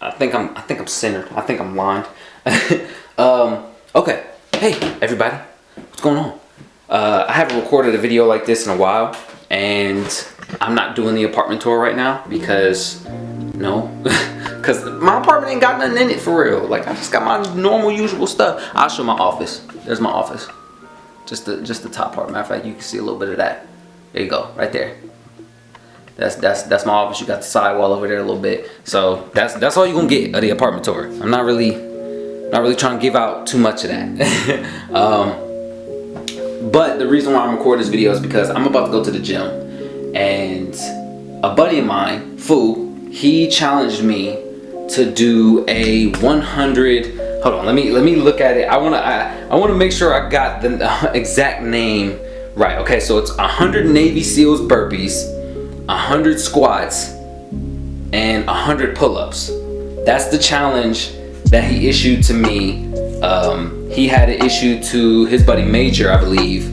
I think I'm centered. I think I'm lined. Okay. Hey, everybody. What's going on? I haven't recorded a video like this in a while, and I'm not doing the apartment tour right now because because my apartment ain't got nothing in it for real. Like, I just got my normal, usual stuff. I'll show my office. There's my office. Just the top part. Matter of fact, you can see a little bit of that. There you go, right there. That's my office. You got the sidewall over there a little bit. So that's all you're gonna get of the apartment tour. I'm not really trying to give out too much of that. But the reason why I'm recording this video is because I'm about to go to the gym, and a buddy of mine, Fu, he challenged me to do a 100. Hold on, let me look at it. I wanna make sure I got the exact name right. Okay, so it's 100 Navy SEALs burpees, 100 squats, and 100 pull-ups. That's the challenge that he issued to me. He had it issued to his buddy Major, I believe,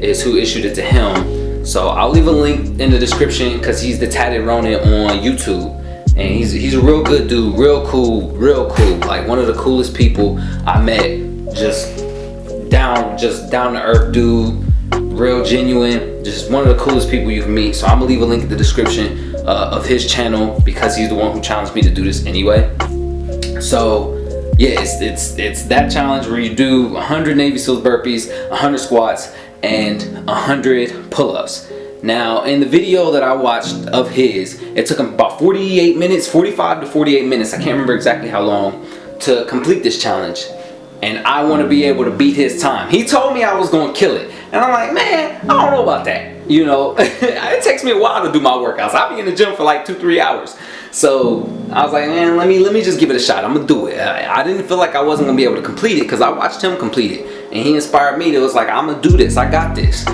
is who issued it to him. So I'll leave a link in the description because he's the Tatted Ronin on YouTube. And he's a real good dude, real cool, like one of the coolest people I met. Just down to earth dude, real genuine, just one of the coolest people you can meet. So I'm gonna leave a link in the description of his channel because he's the one who challenged me to do this anyway. So yeah, it's that challenge where you do 100 Navy SEALs burpees, 100 squats, and 100 pull-ups. Now, in the video that I watched of his, it took him about 48 minutes, 45 to 48 minutes, I can't remember exactly how long, to complete this challenge. And I want to be able to beat his time. He told me I was going to kill it. And I'm like, man, I don't know about that. You know, it takes me a while to do my workouts. I'll be in the gym for like 2-3 hours. So I was like, man, let me just give it a shot. I'm gonna do it. I didn't feel like I wasn't gonna be able to complete it because I watched him complete it, and he inspired me. It was like, I'm gonna do this. I got this.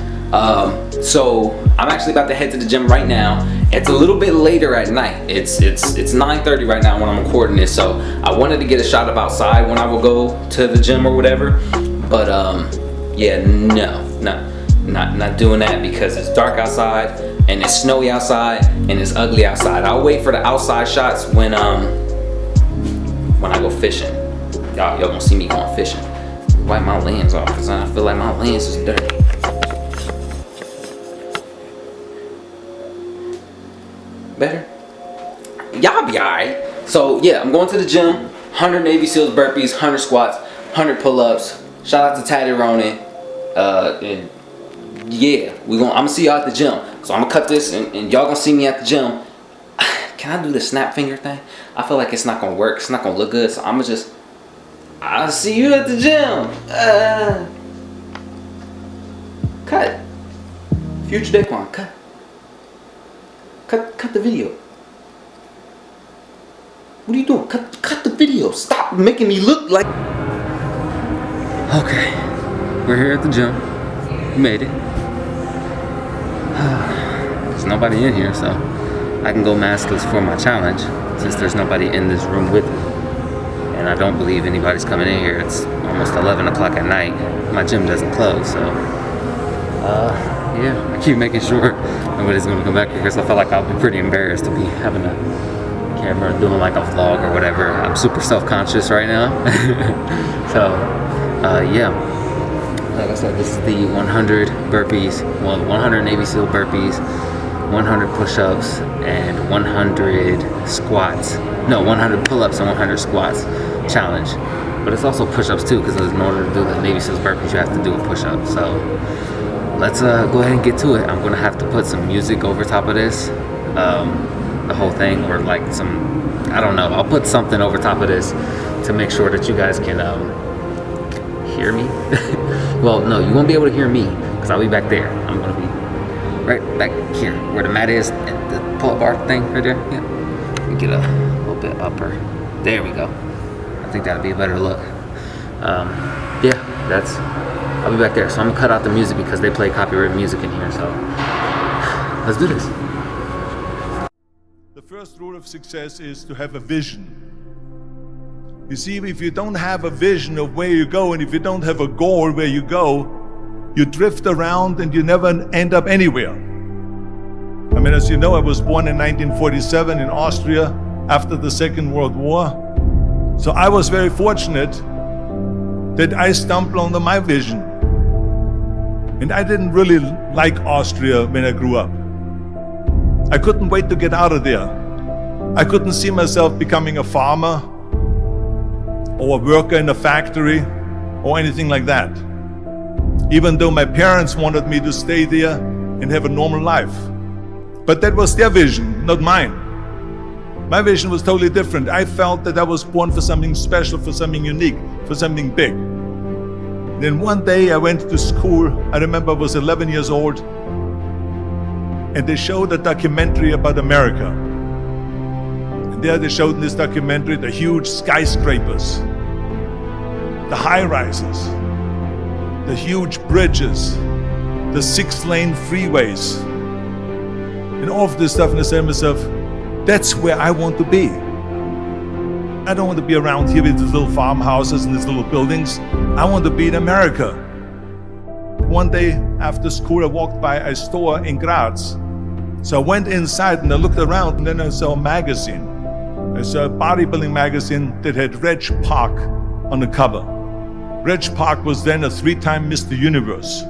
So I'm actually about to head to the gym right now. It's a little bit later at night. It's 9:30 right now when I'm recording this. So I wanted to get a shot of outside when I will go to the gym or whatever. But yeah, not doing that because it's dark outside and it's snowy outside and it's ugly outside. I'll wait for the outside shots when I go fishing. Y'all gonna see me going fishing. Wipe my lens off because I feel like my lens is dirty. Better? Y'all be alright. So yeah, I'm going to the gym. 100 Navy SEALs burpees, 100 squats, 100 pull-ups. Shout out to Tatted Ronin. And yeah, I'm gonna see y'all at the gym. So I'm gonna cut this and y'all gonna see me at the gym. Can I do the snap finger thing? I feel like it's not gonna work. It's not gonna look good. So I'll see you at the gym. Cut. Future Daquan, cut. Cut the video. What are you doing? Cut the video. Stop making me look like. Okay, we're here at the gym. We made it. There's nobody in here, so I can go maskless for my challenge since there's nobody in this room with me. And I don't believe anybody's coming in here. It's almost 11 o'clock at night. My gym doesn't close, so yeah, I keep making sure nobody's gonna come back here because I feel like I'll be pretty embarrassed to be having a camera doing like a vlog or whatever. I'm super self-conscious right now. So yeah, like I said, this is the 100 burpees, well, 100 Navy SEAL burpees, 100 push-ups, and 100 squats. No, 100 pull-ups and 100 squats challenge. But it's also push-ups too, because in order to do the Navy SEALs burpees, you have to do a push-up. So let's go ahead and get to it. I'm gonna have to put some music over top of this, the whole thing, or like I don't know. I'll put something over top of this to make sure that you guys can hear me. Well, no, you won't be able to hear me because I'll be back there. I'm gonna be right back here where the mat is, and the pull-up bar thing right there. Yeah, let me get a little bit upper. There we go. I think that'll be a better look. Yeah, I'll be back there. So I'm gonna cut out the music because they play copyrighted music in here. So let's do this. The first rule of success is to have a vision. You see, if you don't have a vision of where you go, and if you don't have a goal where you go, you drift around and you never end up anywhere. I mean, as you know, I was born in 1947 in Austria. after the Second World War. So I was very fortunate that I stumbled onto my vision. And I didn't really like Austria when I grew up. I couldn't wait to get out of there. I couldn't see myself becoming a farmer or a worker in a factory or anything like that. Even though my parents wanted me to stay there and have a normal life. But that was their vision, not mine. My vision was totally different. I felt that I was born for something special, for something unique, for something big. Then one day I went to school. I remember I was 11 years old, and they showed a documentary about America. And there they showed in this documentary the huge skyscrapers, the high-rises, the huge bridges, the 6-lane freeways, and all of this stuff. And I said to myself, that's where I want to be. I don't want to be around here with these little farmhouses and these little buildings. I want to be in America. One day after school, I walked by a store in Graz. So I went inside and I looked around, and then I saw a magazine. I saw a bodybuilding magazine that had Reg Park on the cover. Reg Park was then a 3-time Mr. Universe.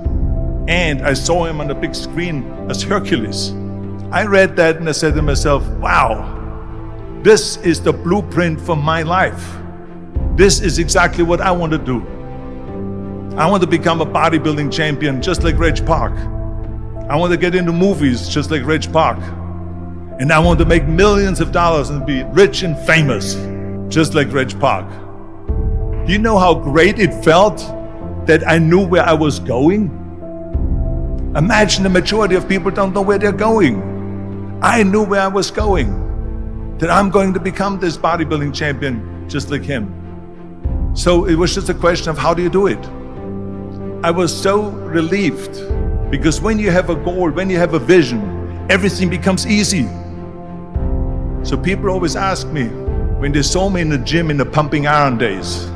And I saw him on the big screen as Hercules. I read that and I said to myself, wow, this is the blueprint for my life. This is exactly what I want to do. I want to become a bodybuilding champion just like Reg Park. I want to get into movies just like Reg Park. And I want to make millions of dollars and be rich and famous just like Reg Park. Do you know how great it felt that I knew where I was going? Imagine the majority of people don't know where they're going. I knew where I was going, that I'm going to become this bodybuilding champion just like him. So it was just a question of how do you do it? I was so relieved, because when you have a goal, when you have a vision, everything becomes easy. So people always ask me, when they saw me in the gym in the pumping iron days,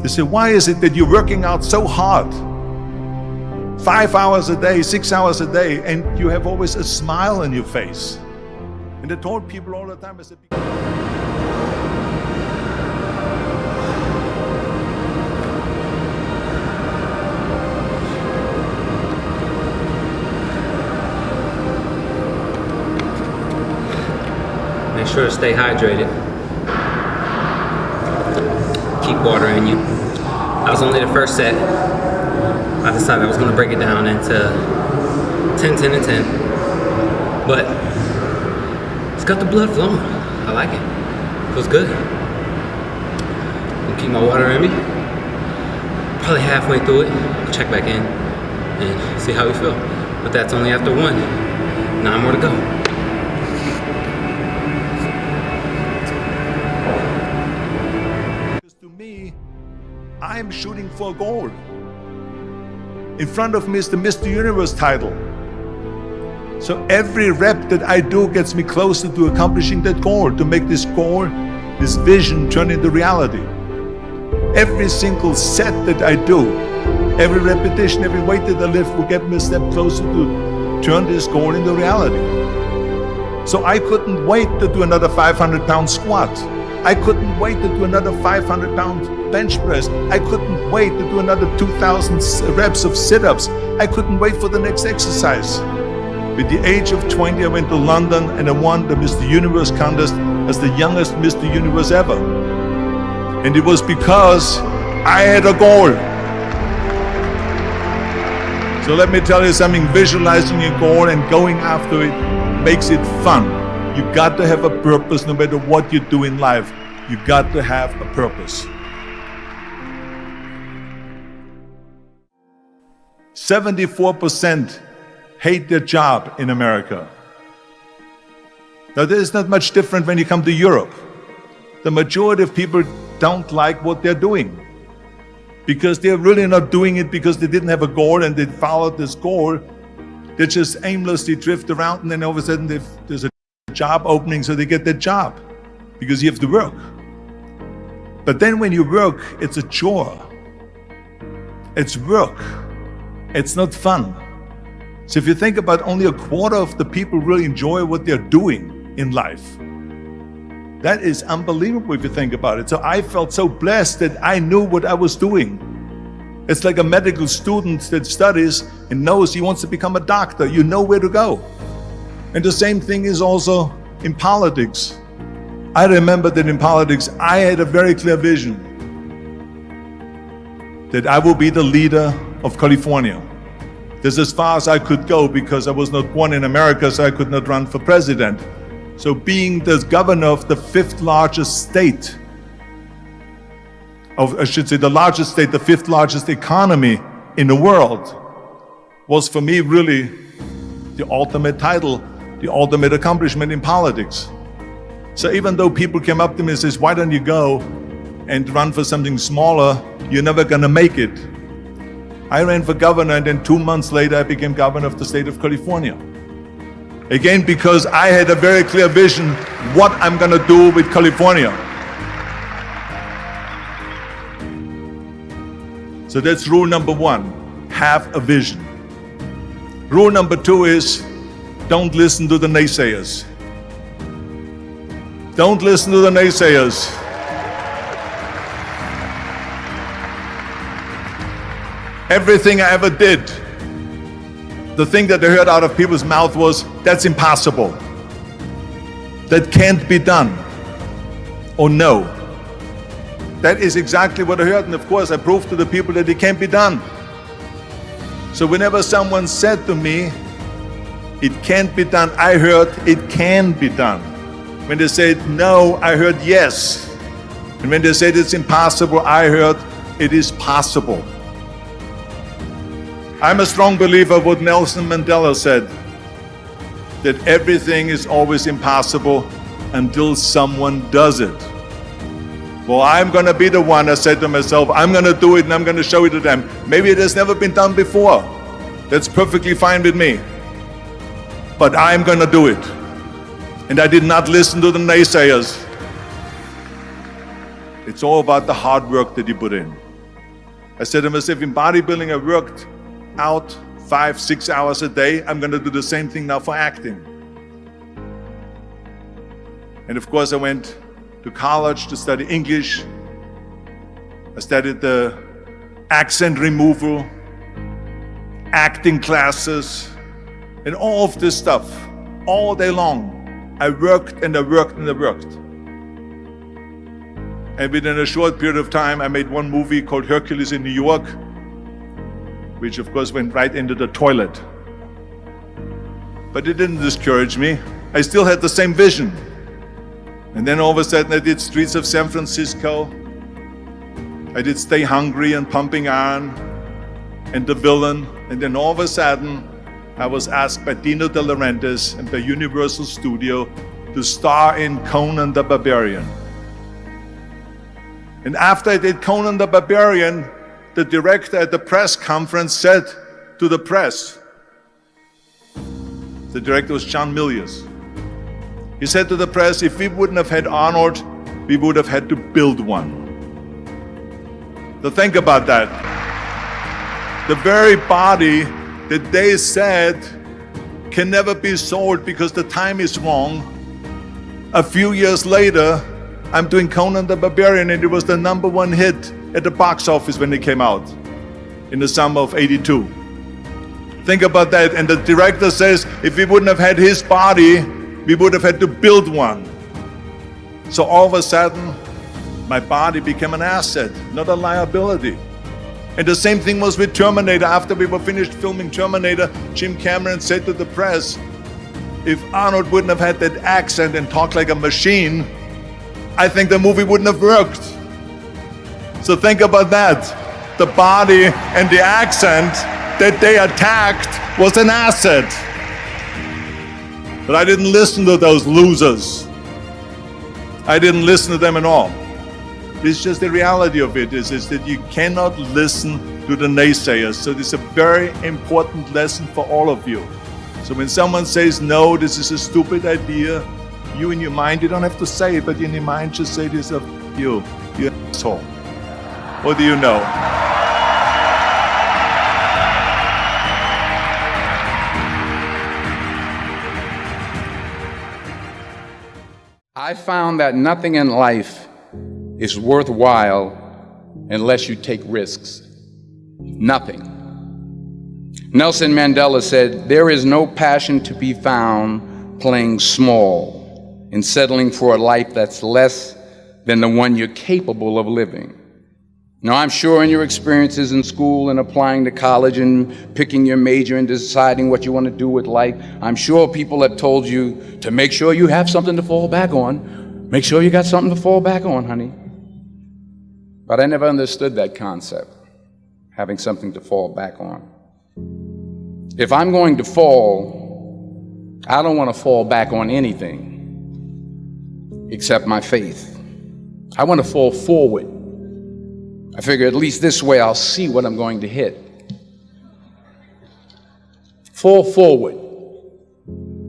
they say, why is it that you're working out so hard? 5 hours a day, 6 hours a day, and you have always a smile on your face. And I told people all the time, I said, make sure to stay hydrated. Keep water in you. That was only the first set. I decided I was going to break it down into 10, 10, and 10. But it's got the blood flowing. I like it. Feels good. I'll keep my water in me. Probably halfway through it. I'll check back in and see how we feel. But that's only after 1. 9 more to go. because to me, I'm shooting for a goal. In front of me is the Mr. Universe title. So every rep that I do gets me closer to accomplishing that goal, to make this goal, this vision turn into reality. Every single set that I do, every repetition, every weight that I lift will get me a step closer to turn this goal into reality. So I couldn't wait to do another 500-pound squat. I couldn't wait to do another 500-pound bench press. I couldn't wait to do another 2,000 reps of sit-ups. I couldn't wait for the next exercise. At the age of 20, I went to London and I won the Mr. Universe contest as the youngest Mr. Universe ever. And it was because I had a goal. So let me tell you something, visualizing a goal and going after it makes it fun. You got to have a purpose no matter what you do in life. You got to have a purpose. 74% hate their job in America. Now, there is not much different when you come to Europe. The majority of people don't like what they're doing because they're really not doing it because they didn't have a goal and they followed this goal. They just aimlessly drift around, and then all of a sudden there's a job opening, so they get that job because you have to work. But then when you work, it's a chore. It's work. It's not fun. So if you think about only a quarter of the people really enjoy what they're doing in life. That is unbelievable if you think about it. So I felt so blessed that I knew what I was doing. It's like a medical student that studies and knows he wants to become a doctor. You know where to go. And the same thing is also in politics. I remember that in politics, I had a very clear vision that I will be the leader of California. That's as far as I could go because I was not born in America, so I could not run for president. So being the governor of the fifth largest state, I should say the largest state, the fifth largest economy in the world, was for me really the ultimate title, the ultimate accomplishment in politics. So even though people came up to me and says, why don't you go and run for something smaller, you're never gonna make it. I ran for governor and then 2 months later I became governor of the state of California. Again, because I had a very clear vision what I'm gonna do with California. So that's rule number one, have a vision. Rule number two is, don't listen to the naysayers. Don't listen to the naysayers. Everything I ever did, the thing that I heard out of people's mouth was, that's impossible. That can't be done. Or no. That is exactly what I heard, and of course I proved to the people that it can't be done. So whenever someone said to me, it can't be done, I heard, it can be done. When they said no, I heard yes. And when they said it's impossible, I heard it is possible. I'm a strong believer of what Nelson Mandela said, that everything is always impossible until someone does it. Well, I'm going to be the one, I said to myself, I'm going to do it and I'm going to show it to them. Maybe it has never been done before. That's perfectly fine with me. But I'm going to do it. And I did not listen to the naysayers. It's all about the hard work that you put in. I said to myself, in bodybuilding, I worked out 5-6 hours a day. I'm going to do the same thing now for acting. And of course, I went to college to study English. I studied the accent removal, acting classes, and all of this stuff all day long. I worked and I worked and I worked. And within a short period of time, I made one movie called Hercules in New York, which of course went right into the toilet. But it didn't discourage me. I still had the same vision. And then all of a sudden I did Streets of San Francisco. I did Stay Hungry and Pumping Iron and The Villain. And then all of a sudden I was asked by Dino De Laurentiis and by Universal Studio to star in Conan the Barbarian. And after I did Conan the Barbarian, the director at the press conference said to the press, the director was John Milius. He said to the press, if we wouldn't have had Arnold, we would have had to build one. So think about that. The very body that they said can never be sold because the time is wrong. A few years later, I'm doing Conan the Barbarian and it was the #1 hit at the box office when it came out in the summer of '82. Think about that. And the director says, if we wouldn't have had his body, we would have had to build one. So all of a sudden, my body became an asset, not a liability. And the same thing was with Terminator. After we were finished filming Terminator, Jim Cameron said to the press, if Arnold wouldn't have had that accent and talked like a machine, I think the movie wouldn't have worked. So think about that. The body and the accent that they attacked was an asset. But I didn't listen to those losers. I didn't listen to them at all. It's just the reality of it is that you cannot listen to the naysayers. So this is a very important lesson for all of you. So when someone says, no, this is a stupid idea, you in your mind, you don't have to say it, but in your mind just say to yourself, you asshole. What do you know? I I found that nothing in life is worthwhile unless you take risks. Nothing. Nelson Mandela said, "There is no passion to be found playing small and settling for a life that's less than the one you're capable of living." Now, I'm sure in your experiences in school and applying to college and picking your major and deciding what you want to do with life, I'm sure people have told you to make sure you have something to fall back on. Make sure you got something to fall back on, honey. But I never understood that concept, having something to fall back on. If I'm going to fall, I don't want to fall back on anything except my faith. I want to fall forward. I figure at least this way I'll see what I'm going to hit. Fall forward.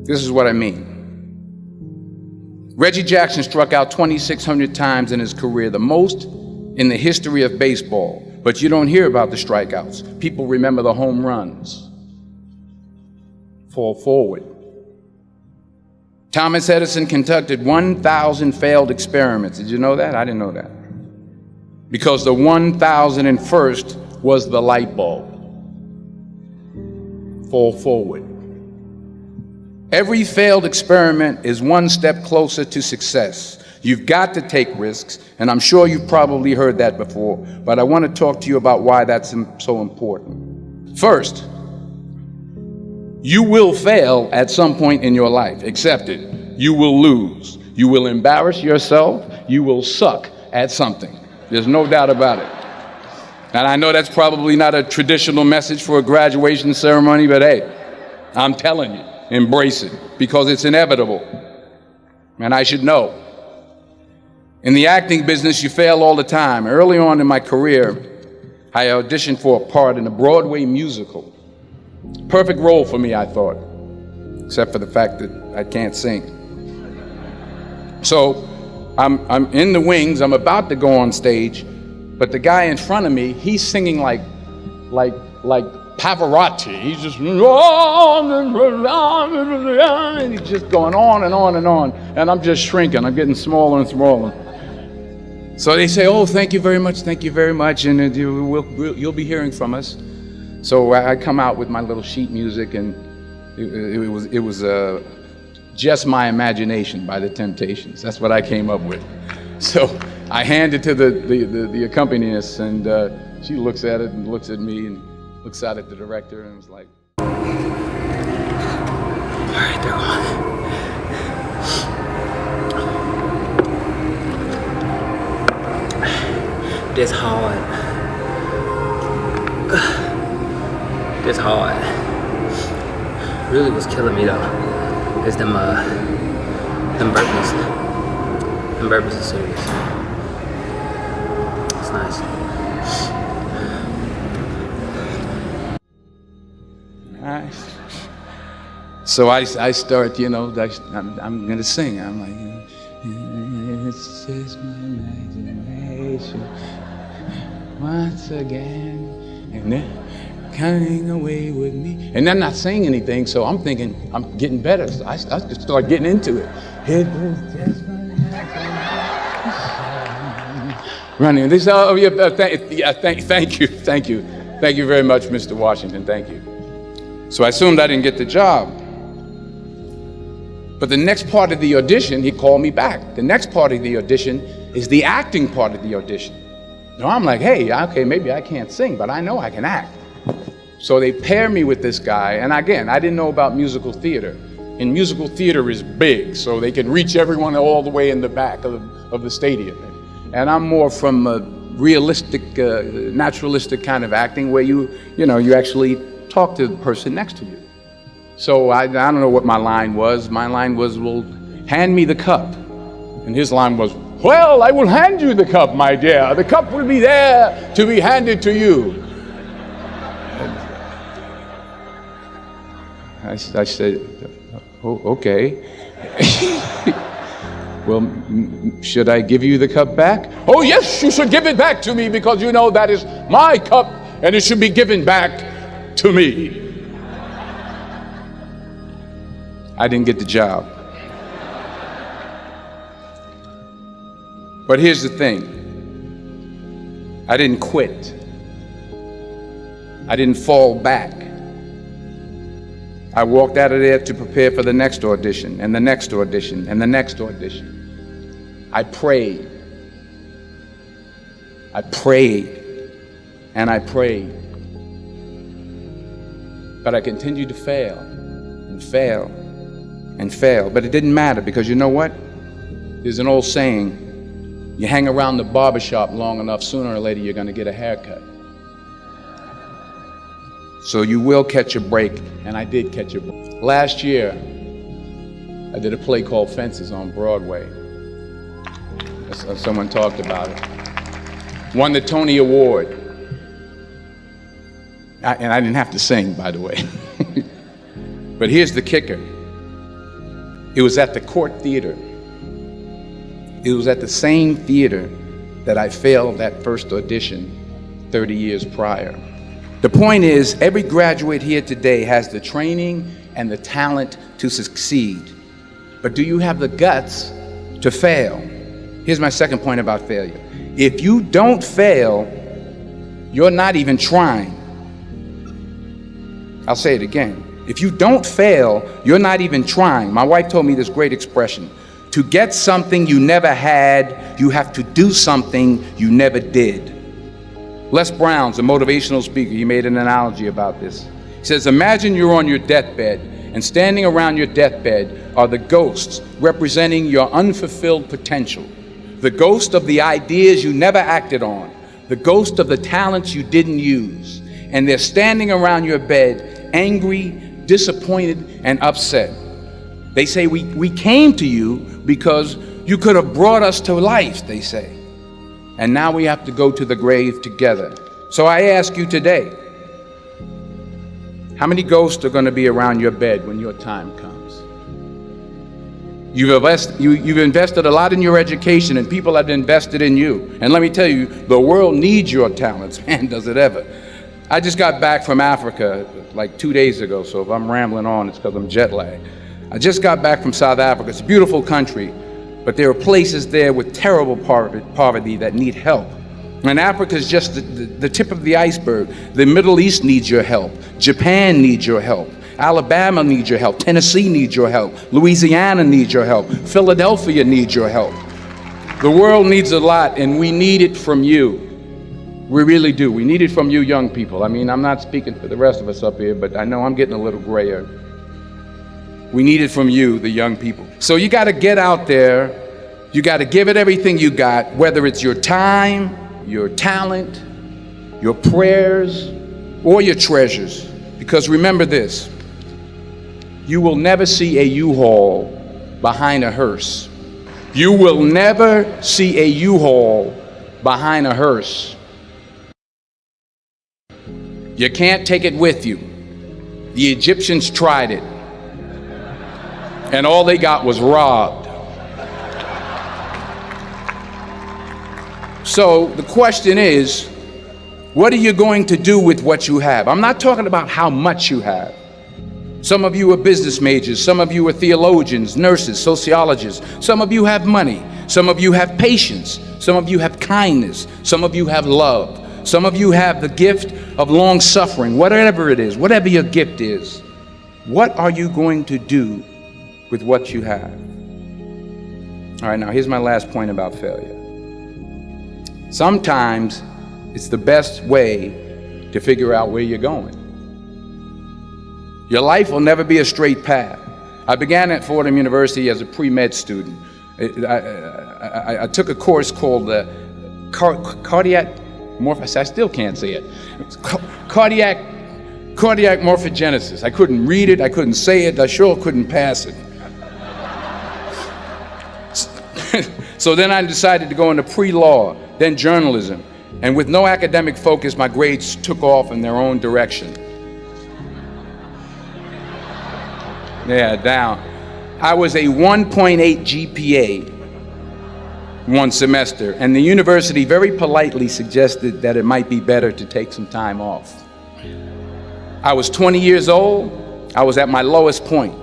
This is what I mean. Reggie Jackson struck out 2,600 times in his career, the most in the history of baseball. But you don't hear about the strikeouts. People remember the home runs. Fall forward. Thomas Edison conducted 1,000 failed experiments. Did you know that? I didn't know that. Because the 1,001st was the light bulb. Fall forward. Every failed experiment is one step closer to success. You've got to take risks, and I'm sure you've probably heard that before, but I want to talk to you about why that's so important. First, you will fail at some point in your life. Accept it. You will lose. You will embarrass yourself. You will suck at something. There's no doubt about it. And I know that's probably not a traditional message for a graduation ceremony, but hey, I'm telling you, embrace it, because it's inevitable. And I should know. In the acting business, you fail all the time. Early on in my career, I auditioned for a part in a Broadway musical. Perfect role for me, I thought, except for the fact that I can't sing. So I'm in the wings, I'm about to go on stage, but the guy in front of me, he's singing like Pavarotti. He's just, and he's just going on and on and on, and I'm just shrinking, I'm getting smaller and smaller. So they say, "Oh, thank you very much, and you'll be hearing from us." So I come out with my little sheet music, and it was Just My Imagination by the Temptations. That's what I came up with. So I hand it to the accompanist, and she looks at it and looks at me and looks out at the director and was like, "All right, they're on." This hard. This hard. Really was killing me though. Is them burpees. Them burpees are serious. It's nice. Nice. So I start, I'm gonna sing. I'm like, it's just my imagination once again, and then coming away with me. And I'm not saying anything, so I'm thinking I'm getting better. So I start getting into it. It was just my imagination. Running. This, oh yeah, thank you very much, Mr. Washington. Thank you. So I assumed I didn't get the job. But the next part of the audition, he called me back. The next part of the audition is the acting part of the audition. Now I'm like, hey, okay, maybe I can't sing, but I know I can act. So they pair me with this guy, and again, I didn't know about musical theater. And musical theater is big, so they can reach everyone all the way in the back of the stadium. And I'm more from a realistic, naturalistic kind of acting where you actually talk to the person next to you. So I don't know what my line was. My line was, well, hand me the cup. And his line was, well, I will hand you the cup, my dear. The cup will be there to be handed to you. I said, oh, okay. Well, should I give you the cup back? Oh, yes, you should give it back to me because you know that is my cup and it should be given back to me. I didn't get the job. But here's the thing. I didn't quit. I didn't fall back. I walked out of there to prepare for the next audition, and the next audition, and the next audition. I prayed. I prayed, and I prayed. But I continued to fail, and fail, and fail. But it didn't matter, because you know what? There's an old saying, you hang around the barbershop long enough, sooner or later you're going to get a haircut. So you will catch a break, and I did catch a break. Last year, I did a play called Fences on Broadway. Someone talked about it. Won the Tony Award. And I didn't have to sing, by the way. But here's the kicker. It was at the Court Theater. It was at the same theater that I failed that first audition 30 years prior. The point is, every graduate here today has the training and the talent to succeed. But do you have the guts to fail? Here's my second point about failure. If you don't fail, you're not even trying. I'll say it again. If you don't fail, you're not even trying. My wife told me this great expression. To get something you never had, you have to do something you never did. Les Brown's a motivational speaker. He made an analogy about this. He says, imagine you're on your deathbed, and standing around your deathbed are the ghosts representing your unfulfilled potential. The ghost of the ideas you never acted on. The ghost of the talents you didn't use. And they're standing around your bed, angry, disappointed, and upset. They say, we came to you because you could have brought us to life, they say. And now we have to go to the grave together. So I ask you today, how many ghosts are going to be around your bed when your time comes? You've invested a lot in your education, and people have invested in you. And let me tell you, the world needs your talents. Man, does it ever. I just got back from Africa like 2 days ago, so if I'm rambling on, it's because I'm jet lagged. I just got back from South Africa. It's a beautiful country, but there are places there with terrible poverty that need help. And Africa is just the tip of the iceberg. The Middle East needs your help. Japan needs your help. Alabama needs your help. Tennessee needs your help. Louisiana needs your help. Philadelphia needs your help. The world needs a lot, and we need it from you. We really do. We need it from you young people. I mean, I'm not speaking for the rest of us up here, but I know I'm getting a little grayer. We need it from you, the young people. So you got to get out there. You got to give it everything you got, whether it's your time, your talent, your prayers, or your treasures. Because remember this, you will never see a U-Haul behind a hearse. You will never see a U-Haul behind a hearse. You can't take it with you. The Egyptians tried it, and all they got was robbed. So the question is, what are you going to do with what you have? I'm not talking about how much you have. Some of you are business majors, some of you are theologians, nurses, sociologists. Some of you have money, some of you have patience, some of you have kindness, some of you have love. Some of you have the gift of long suffering, whatever it is, whatever your gift is. What are you going to do with what you have? All right, now here's my last point about failure. Sometimes it's the best way to figure out where you're going. Your life will never be a straight path. I began at Fordham University as a pre-med student. I took a course called cardiac morphogenesis. I still can't say it. Cardiac morphogenesis. I couldn't read it, I couldn't say it, I sure couldn't pass it. So then I decided to go into pre-law, then journalism. And with no academic focus, my grades took off in their own direction. Yeah, down. I was a 1.8 GPA one semester, and the university very politely suggested that it might be better to take some time off. I was 20 years old. I was at my lowest point.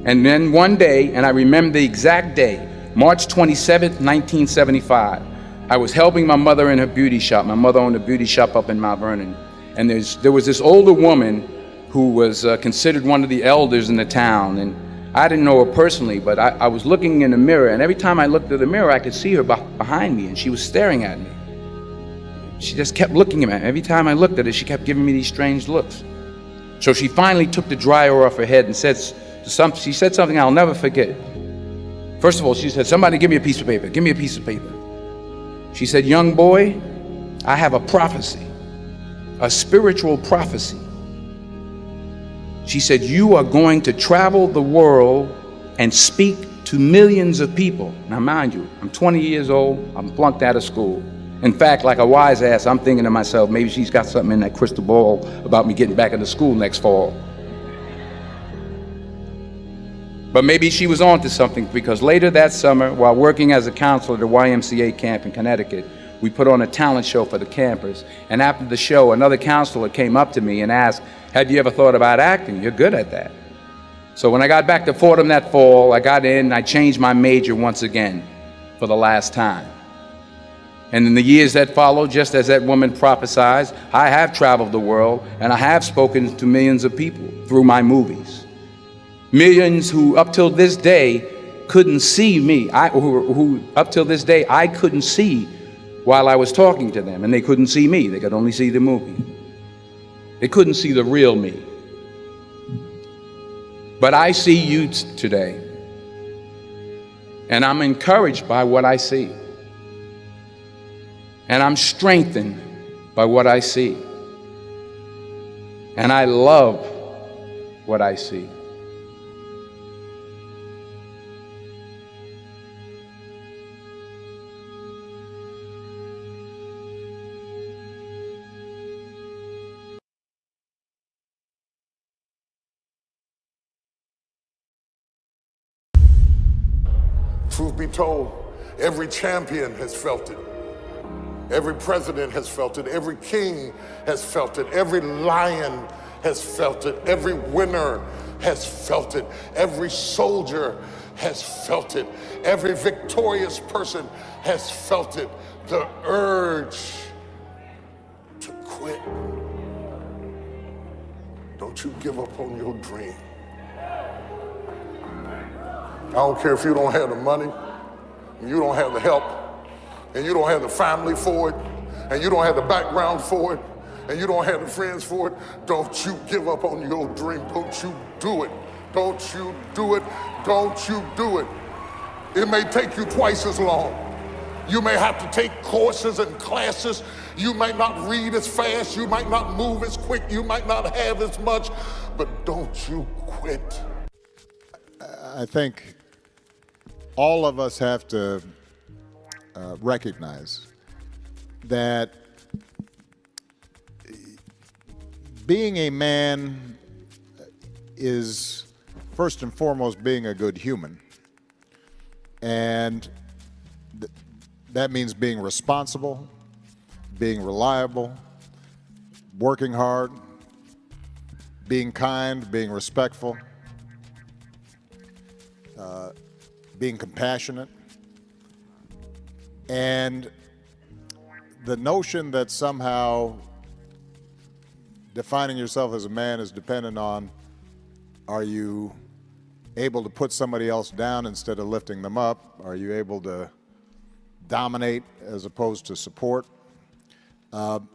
And then one day, and I remember the exact day, March 27th, 1975. I was helping my mother in her beauty shop. My mother owned a beauty shop up in Mount Vernon. And there was this older woman who was considered one of the elders in the town. And I didn't know her personally, but I was looking in the mirror, and every time I looked at the mirror, I could see her behind me, and she was staring at me. She just kept looking at me. Every time I looked at her, she kept giving me these strange looks. So she finally took the dryer off her head and she said something I'll never forget. First of all, she said, "Somebody give me a piece of paper, give me a piece of paper." She said, "Young boy, I have a prophecy, a spiritual prophecy." She said, "You are going to travel the world and speak to millions of people." Now mind you, I'm 20 years old, I'm flunked out of school. In fact, like a wise ass, I'm thinking to myself, maybe she's got something in that crystal ball about me getting back into school next fall. But maybe she was on to something, because later that summer, while working as a counselor at a YMCA camp in Connecticut, we put on a talent show for the campers. And after the show, another counselor came up to me and asked, "Have you ever thought about acting? You're good at that." So when I got back to Fordham that fall, I got in and I changed my major once again for the last time. And in the years that followed, just as that woman prophesied, I have traveled the world and I have spoken to millions of people through my movies. Millions who up till this day couldn't see me, who up till this day I couldn't see while I was talking to them, and they couldn't see me, they could only see the movie. They couldn't see the real me. But I see you today, and I'm encouraged by what I see. And I'm strengthened by what I see. And I love what I see. Truth be told, every champion has felt it. Every president has felt it. Every king has felt it. Every lion has felt it. Every winner has felt it. Every soldier has felt it. Every victorious person has felt it. The urge to quit. Don't you give up on your dream. I don't care if you don't have the money, and you don't have the help, and you don't have the family for it, and you don't have the background for it, and you don't have the friends for it. Don't you give up on your dream. Don't you do it. Don't you do it. Don't you do it. It may take you twice as long. You may have to take courses and classes. You might not read as fast. You might not move as quick. You might not have as much, but don't you quit. I think all of us have to recognize that being a man is first and foremost being a good human. And that means being responsible, being reliable, working hard, being kind, being respectful, being compassionate. And the notion that somehow defining yourself as a man is dependent on, are you able to put somebody else down instead of lifting them up? Are you able to dominate as opposed to support? That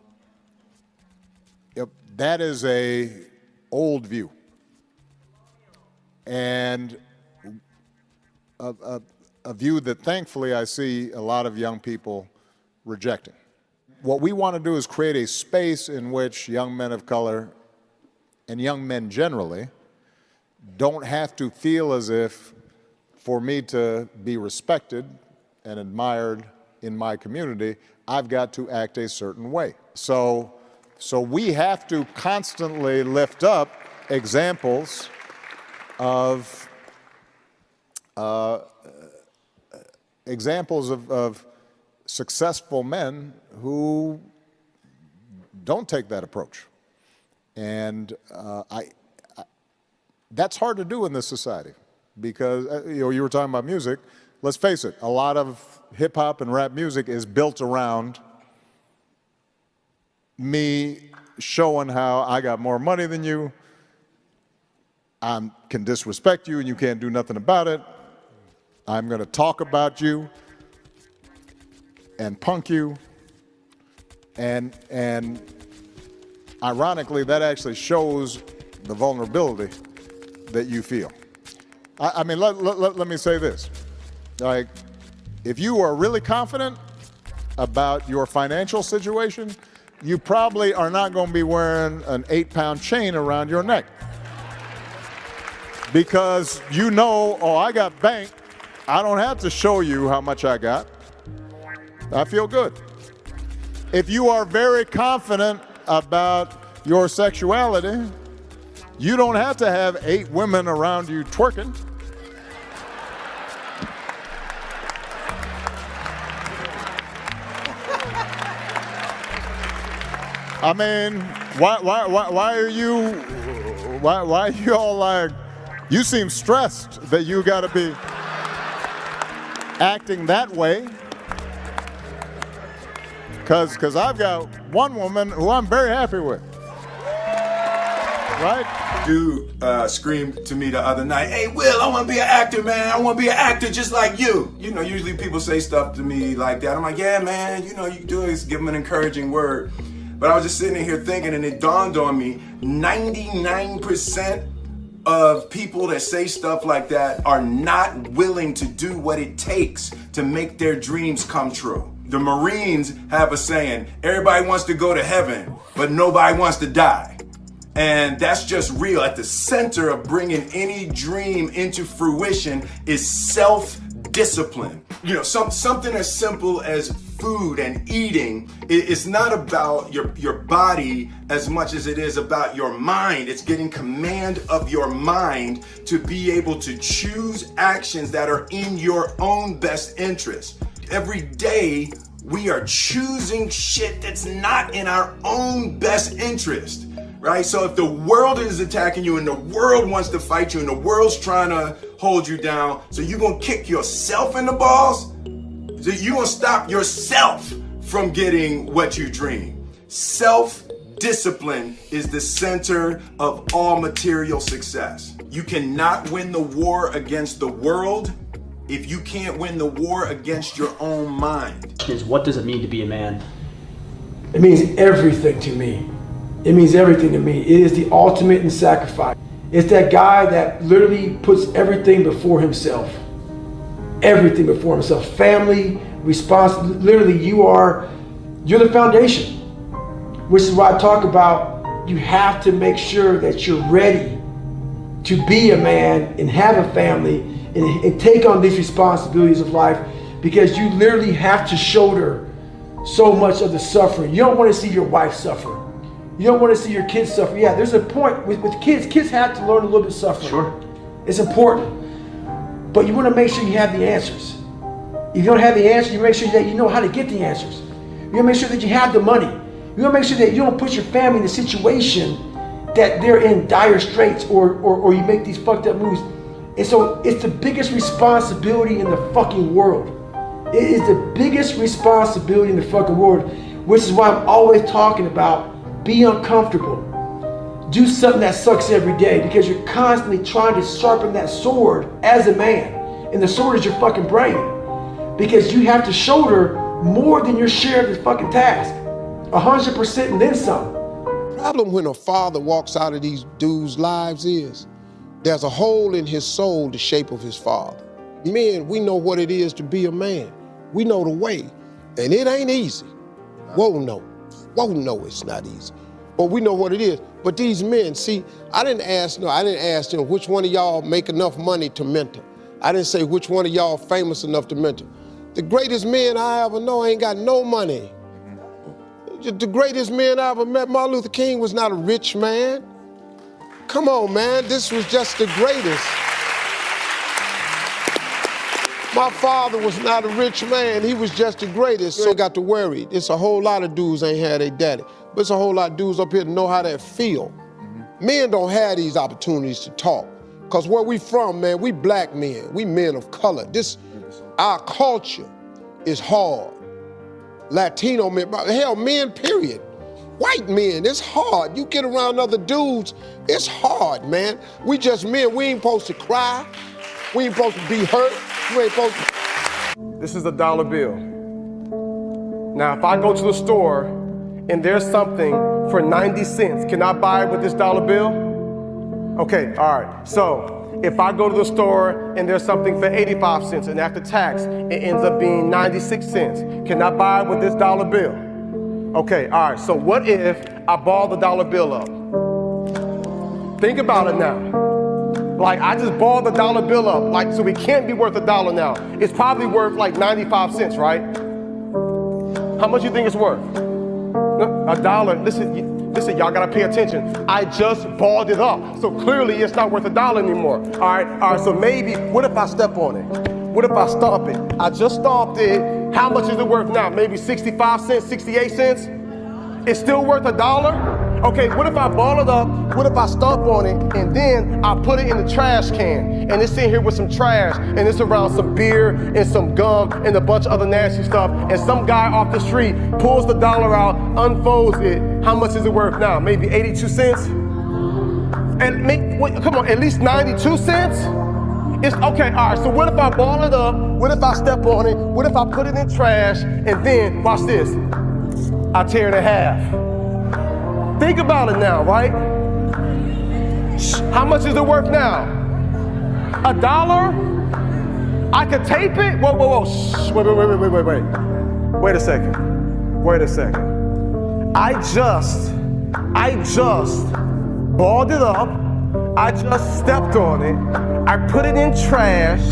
is a old view, and a view that thankfully I see a lot of young people rejecting. What we want to do is create a space in which young men of color and young men generally don't have to feel as if, for me to be respected and admired in my community, I've got to act a certain way. So we have to constantly lift up examples of successful men who don't take that approach. And that's hard to do in this society because, you were talking about music. let's face it, a lot of hip hop and rap music is built around me showing how I got more money than you, I can disrespect you and you can't do nothing about it, I'm going to talk about you and punk you, and ironically, that actually shows the vulnerability that you feel. I mean, let me say this. Like, if you are really confident about your financial situation, you probably are not going to be wearing an 8-pound chain around your neck. Because you know, oh, I got bank. I don't have to show you how much I got. I feel good. If you are very confident about your sexuality, you don't have to have 8 women around you twerking. I mean, why are you all like, you seem stressed that you got to be acting that way? Because I've got one woman who I'm very happy with. Right? Dude screamed to me the other night, "Hey, Will, I want to be an actor, man. I want to be an actor just like you." You know, usually people say stuff to me like that. I'm like, "Yeah, man, you know, you do is give them an encouraging word." But I was just sitting in here thinking, and it dawned on me, 99% of people that say stuff like that are not willing to do what it takes to make their dreams come true. The Marines have a saying, everybody wants to go to heaven, but nobody wants to die. And that's just real. At the center of bringing any dream into fruition is self-discipline. You know, something as simple as food and eating. It's not about your body as much as it is about your mind. It's getting command of your mind to be able to choose actions that are in your own best interest. Every day, we are choosing shit that's not in our own best interest, right? So if the world is attacking you and the world wants to fight you and the world's trying to hold you down, so you're gonna kick yourself in the balls? So you're gonna stop yourself from getting what you dream. Self-discipline is the center of all material success. You cannot win the war against the world if you can't win the war against your own mind. What does it mean to be a man? It means everything to me. It means everything to me. It is the ultimate in sacrifice. It's that guy that literally puts everything before himself. Everything before himself. Family, responsibility. Literally, you're the foundation. Which is why I talk about you have to make sure that you're ready to be a man and have a family and take on these responsibilities of life, because you literally have to shoulder so much of the suffering. You don't want to see your wife suffer. You don't want to see your kids suffer. Yeah, there's a point with kids. Kids have to learn a little bit of suffering. Sure. It's important. But you want to make sure you have the answers. If you don't have the answers, you make sure that you know how to get the answers. You want to make sure that you have the money. You want to make sure that you don't put your family in a situation that they're in dire straits or you make these fucked up moves. And so it's the biggest responsibility in the fucking world. It is the biggest responsibility in the fucking world, which is why I'm always talking about be uncomfortable. Do something that sucks every day, because you're constantly trying to sharpen that sword as a man. And the sword is your fucking brain. Because you have to shoulder more than your share of the fucking task. 100% and then some. The problem when a father walks out of these dudes' lives is there's a hole in his soul the shape of his father. Men, we know what it is to be a man. We know the way. And it ain't easy. Whoa, no, it's not easy. But we know what it is. But these men, see, I didn't ask them which one of y'all make enough money to mentor. I didn't say which one of y'all famous enough to mentor. The greatest men I ever know ain't got no money. The greatest man I ever met, Martin Luther King, was not a rich man. Come on, man, this was just the greatest. My father was not a rich man, he was just the greatest, so I got to worry. It's a whole lot of dudes ain't had their daddy, but it's a whole lot of dudes up here to know how that feel. Men don't have these opportunities to talk. Because where we from, man, we black men, we men of color. Our culture is hard. Latino men, hell, men, period. White men, it's hard. You get around other dudes, it's hard, man. We just men, we ain't supposed to cry. We ain't supposed to be hurt. We ain't supposed to. This is a dollar bill. Now, if I go to the store and there's something for 90 cents, can I buy it with this dollar bill? Okay, all right. So if I go to the store and there's something for 85 cents and after tax, it ends up being 96 cents, can I buy it with this dollar bill? Okay, all right. So what if I ball the dollar bill up? Think about it now. Like, I just balled the dollar bill up, like, so it can't be worth $1 now. It's probably worth like 95 cents, right? How much you think it's worth? $1. Listen, y'all gotta pay attention. I just balled it up, so clearly it's not worth $1 anymore. All right, so maybe, what if I step on it? What if I stomp it? I just stomped it. How much is it worth now? Maybe 65 cents, 68 cents? It's still worth $1? Okay, what if I ball it up, what if I stomp on it, and then I put it in the trash can, and it's in here with some trash, and it's around some beer, and some gum, and a bunch of other nasty stuff, and some guy off the street pulls the dollar out, unfolds it, how much is it worth now? Maybe 82 cents? And come on, at least 92 cents? It's okay, all right, so what if I ball it up, what if I step on it, what if I put it in trash, and then, watch this, I tear it in half. Think about it now, right? How much is it worth now? $1? I could tape it? Whoa. Shh. Wait. Wait a second. I just balled it up. I just stepped on it. I put it in trash.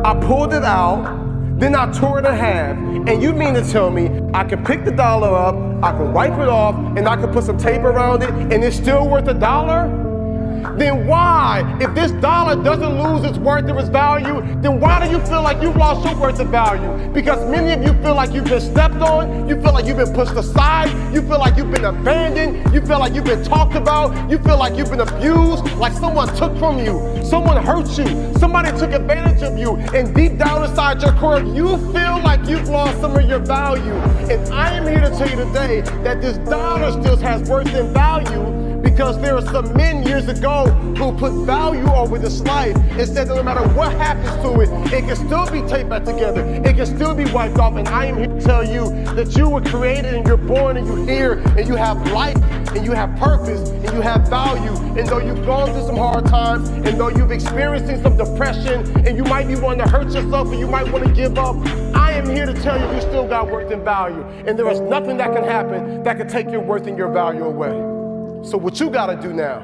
I pulled it out. Then I tore it in half. And you mean to tell me I can pick the dollar up, I can wipe it off, and I can put some tape around it, and it's still worth $1? Then why, if this dollar doesn't lose its worth or its value, then why do you feel like you've lost your worth and value? Because many of you feel like you've been stepped on, you feel like you've been pushed aside, you feel like you've been abandoned, you feel like you've been talked about, you feel like you've been abused, like someone took from you, someone hurt you, somebody took advantage of you, and deep down inside your core, you feel like you've lost some of your value. And I am here to tell you today that this dollar still has worth and value, because there are some men years ago who put value over this life and said that no matter what happens to it, it can still be taped back together, it can still be wiped off. And I am here to tell you that you were created and you're born and you're here and you have life and you have purpose and you have value. And though you've gone through some hard times and though you've experienced some depression and you might be wanting to hurt yourself and you might want to give up, I am here to tell you you still got worth and value. And there is nothing that can happen that can take your worth and your value away. So what you gotta do now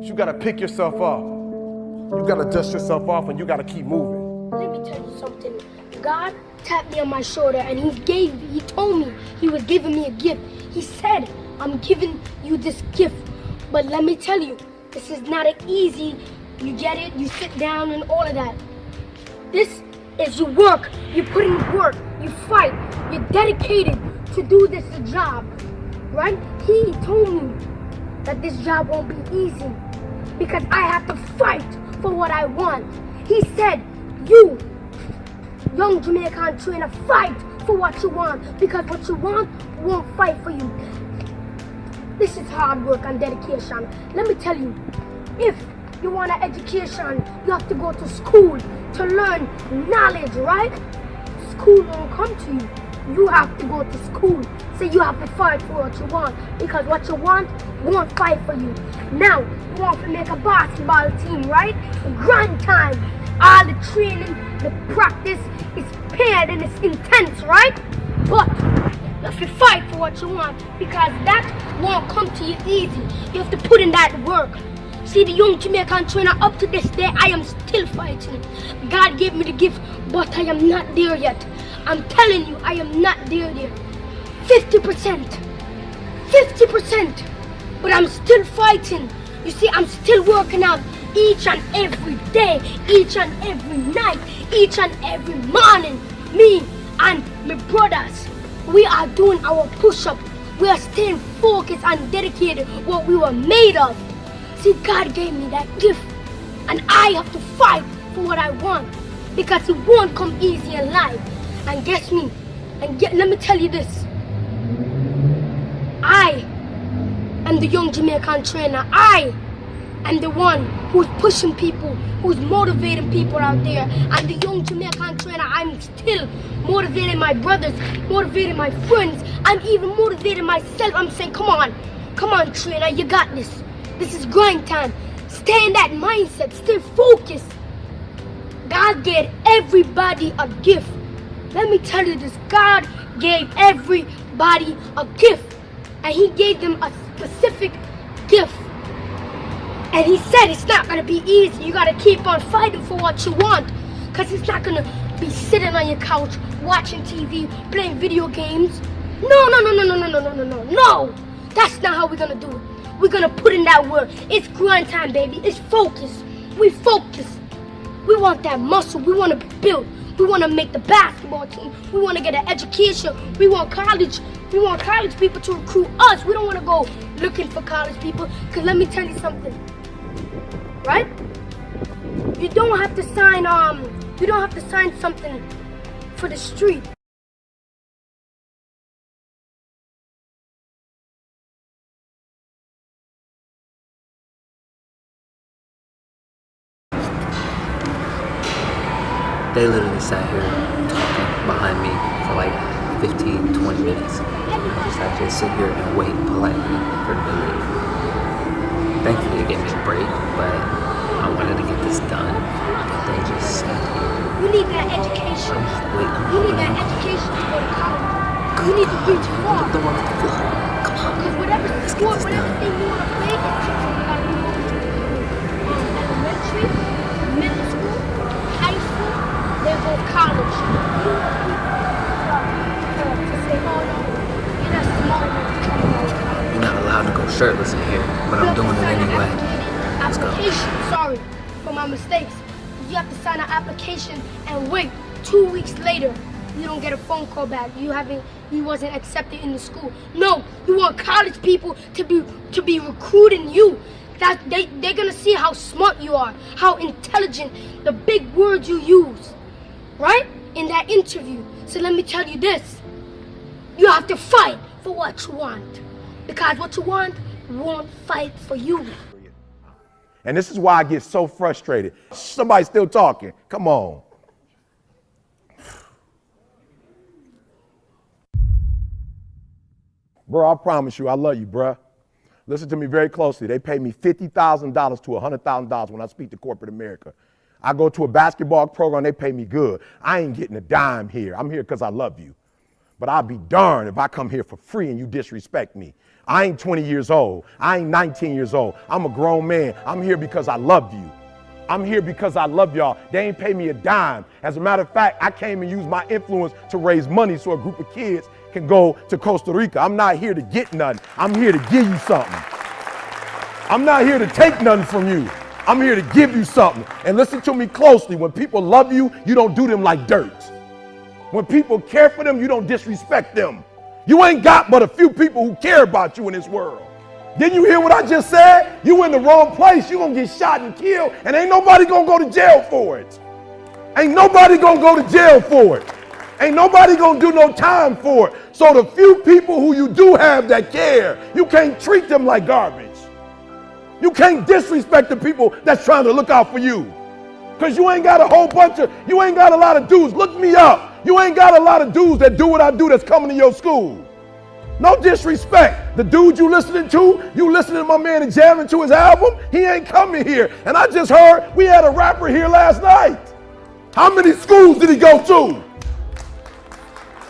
is you gotta pick yourself up. You gotta dust yourself off and you gotta keep moving. Let me tell you something. God tapped me on my shoulder and he told me he was giving me a gift. He said, I'm giving you this gift. But let me tell you, this is not an easy, you get it, you sit down and all of that. This is you work, you put in work, you fight, you're dedicated to do this job, right? He told me that this job won't be easy because I have to fight for what I want. He said, you, young Jamaican trainer, fight for what you want because what you want won't fight for you. This is hard work and dedication. Let me tell you, if you want an education, you have to go to school to learn knowledge, right? School won't come to you. You have to go to school. So you have to fight for what you want because what you want won't fight for you. Now, you want to make a basketball team, right? Grind time. All the training, the practice is paired and it's intense, right? But you have to fight for what you want because that won't come to you easy. You have to put in that work. See, the young Jamaican trainer, up to this day, I am still fighting. God gave me the gift, but I am not there yet. I'm telling you, I am not there yet. 50%, but I'm still fighting. You see, I'm still working out each and every day, each and every night, each and every morning. Me and my brothers, we are doing our push-up. We are staying focused and dedicated what we were made of. See, God gave me that gift. And I have to fight for what I want. Because it won't come easy in life. And guess me, let me tell you this. I am the young Jamaican trainer. I am the one who's pushing people, who's motivating people out there. I'm the young Jamaican trainer. I'm still motivating my brothers, motivating my friends. I'm even motivating myself. I'm saying, come on, trainer, you got this. This is grind time. Stay in that mindset, stay focused. God gave everybody a gift. Let me tell you this, God gave everybody a gift. And he gave them a specific gift. And he said it's not gonna be easy. You gotta keep on fighting for what you want. Cause it's not gonna be sitting on your couch, watching TV, playing video games. No. That's not how we're gonna do it. We're gonna put in that work. It's grind time, baby. It's focus. We focus. We want that muscle. We wanna be built. We wanna make the basketball team. We wanna get an education. We want college people to recruit us. We don't wanna go looking for college people. Cause let me tell you something. Right? You don't have to sign something for the street. They literally sat here talking behind me for like 15, 20 minutes. I just had to sit here and wait politely for them to leave. Thankfully, it gave me a break, but I wanted to get this done. But they just sat here. You need that education. You need that education to go to college. You need to reach far. The one on the floor. Come on. Because whatever sport, whatever thing you want to play, it's just you got to go elementary, middle school, high school, then go to college. You want people to say, oh no, you're not smart enough to come to college. You're not allowed to go shirtless in here, but I'm doing it anyway. Let's go. Sorry for my mistakes. You have to sign an application and wait 2 weeks later. You don't get a phone call back. You wasn't accepted in the school. No, you want college people to be recruiting you. That they're gonna see how smart you are, how intelligent, the big words you use, right? In that interview. So let me tell you this. You have to fight for what you want. Because what you want won't fight for you. And this is why I get so frustrated. Somebody's still talking. Come on. Bro, I promise you, I love you, bro. Listen to me very closely. They pay me $50,000 to $100,000 when I speak to corporate America. I go to a basketball program, they pay me good. I ain't getting a dime here. I'm here because I love you. But I'll be darned if I come here for free and you disrespect me. I ain't 20 years old. I ain't 19 years old. I'm a grown man. I'm here because I love you. I'm here because I love y'all. They ain't pay me a dime. As a matter of fact, I came and used my influence to raise money so a group of kids can go to Costa Rica. I'm not here to get nothing. I'm here to give you something. I'm not here to take nothing from you. I'm here to give you something. And listen to me closely. When people love you, you don't do them like dirt. When people care for them, you don't disrespect them. You ain't got but a few people who care about you in this world. Didn't you hear what I just said? You in the wrong place. You gonna get shot and killed, and ain't nobody gonna go to jail for it. Ain't nobody gonna go to jail for it. Ain't nobody gonna do no time for it. So the few people who you do have that care, you can't treat them like garbage. You can't disrespect the people that's trying to look out for you. Because you ain't got you ain't got a lot of dudes. Look me up. You ain't got a lot of dudes that do what I do that's coming to your school. No disrespect. The dude you listening to my man and jamming to his album, he ain't coming here. And I just heard we had a rapper here last night. How many schools did he go to?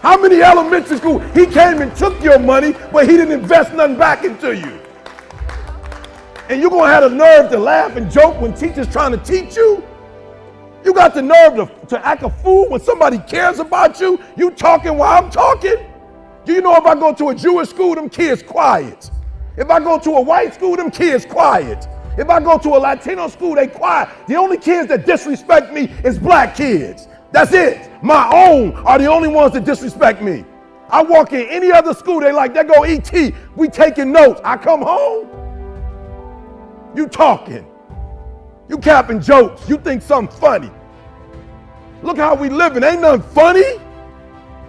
How many elementary schools? He came and took your money, but he didn't invest nothing back into you. And you're gonna have the nerve to laugh and joke when teachers trying to teach you? You got the nerve to act a fool when somebody cares about you? You talking while I'm talking? Do you know if I go to a Jewish school, them kids quiet. If I go to a white school, them kids quiet. If I go to a Latino school, they quiet. The only kids that disrespect me is black kids. That's it. My own are the only ones that disrespect me. I walk in any other school, they like, there go E.T., we taking notes. I come home, you talking. You capping jokes. You think something funny. Look how we living. Ain't nothing funny.